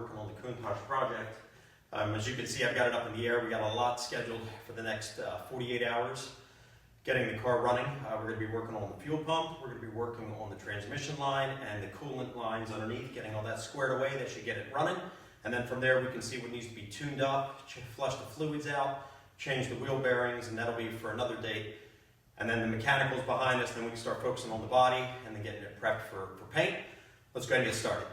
working on the Countach project. As you can see, I've got it up in the air. We got a lot scheduled for the next 48 hours. Getting the car running, we're going to be working on the fuel pump, we're going to be working on the transmission line and the coolant lines underneath, getting all that squared away. That should get it running. And then from there we can see what needs to be tuned up, flush the fluids out, change the wheel bearings, and that'll be for another date. And then the mechanical's behind us, then we can start focusing on the body and then getting it prepped for paint. Let's go ahead and get started.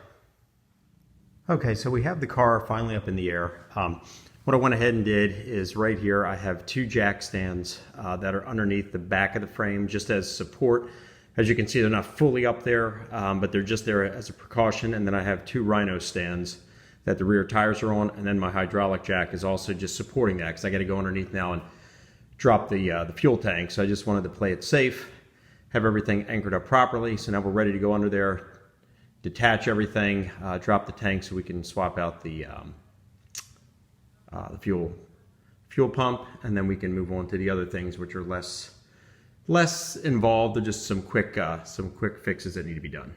Okay, so we have the car finally up in the air. What I went ahead and did is right here I have two jack stands that are underneath the back of the frame just as support. As you can see, they're not fully up there, but they're just there as a precaution. And then I have two rhino stands that the rear tires are on, and then my hydraulic jack is also just supporting that because I got to go underneath now and drop the fuel tank. So I just wanted to play it safe, have everything anchored up properly. So now we're ready to go under there, detach everything, drop the tank so we can swap out the fuel pump, and then we can move on to the other things which are less involved. They're just some quick fixes that need to be done.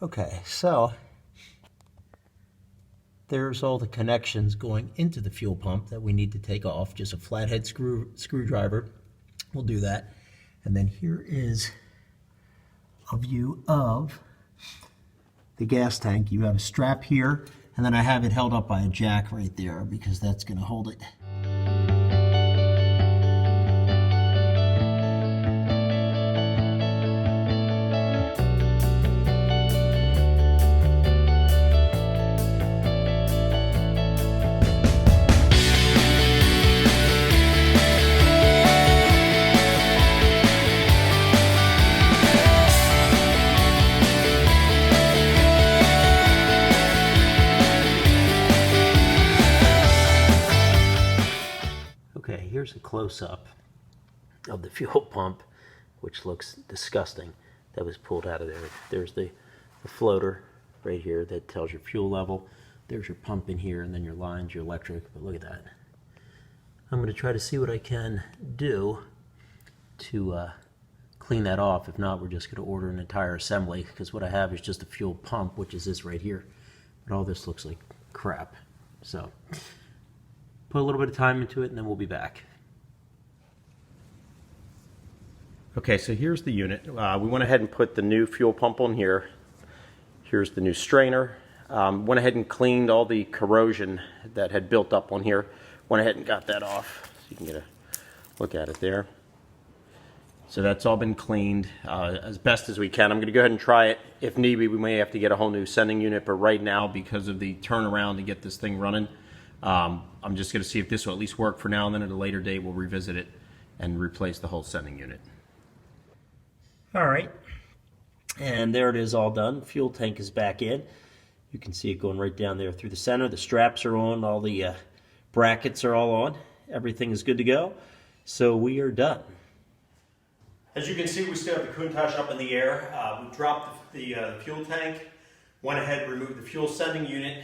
Okay, so there's all the connections going into the fuel pump that we need to take off. Just a flathead screwdriver will do that. And then here is a view of the gas tank. You have a strap here, and then I have it held up by a jack right there because that's going to hold it. Okay, here's a close-up of the fuel pump, which looks disgusting. That was pulled out of there. There's the floater right here that tells your fuel level. There's your pump in here, and then your lines, your electric. But look at that. I'm going to try to see what I can do to clean that off. If not, we're just going to order an entire assembly, because what I have is just a fuel pump, which is this right here. But all this looks like crap. So put a little bit of time into it, and then we'll be back. Okay, so here's the unit. We went ahead and put the new fuel pump on here. Here's the new strainer. Went ahead and cleaned all the corrosion that had built up on here. Went ahead and got that off, so you can get a look at it there. So that's all been cleaned as best as we can. I'm going to go ahead and try it. If need be, we may have to get a whole new sending unit, but right now, because of the turnaround to get this thing running, I'm just going to see if this will at least work for now, and then at a later date we'll revisit it and replace the whole sending unit. All right, and there it is, all done. Fuel tank is back in. You can see it going right down there through the center. The straps are on, all the brackets are all on. Everything is good to go, so we are done. As you can see, we still have the Countach up in the air. We dropped the fuel tank, went ahead, removed the fuel sending unit,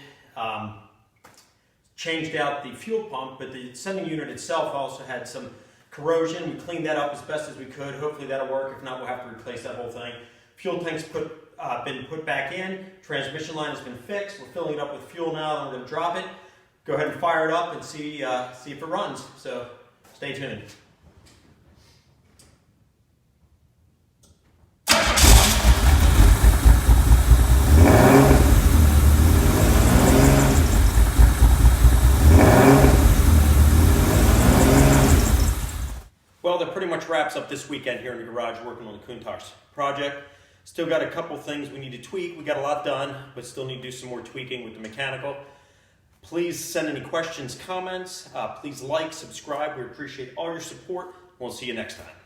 changed out the fuel pump, but the sending unit itself also had some corrosion. We cleaned that up as best as we could. Hopefully that'll work. If not, we'll have to replace that whole thing. Fuel tank's been put back in. Transmission line has been fixed. We're filling it up with fuel now, then we're going to drop it. Go ahead and fire it up and see if it runs. So stay tuned. Well, that pretty much wraps up this weekend here in the garage working on the Countach project. Still got a couple things we need to tweak. We got a lot done, but still need to do some more tweaking with the mechanical. Please send any questions, comments. Please like, subscribe. We appreciate all your support. We'll see you next time.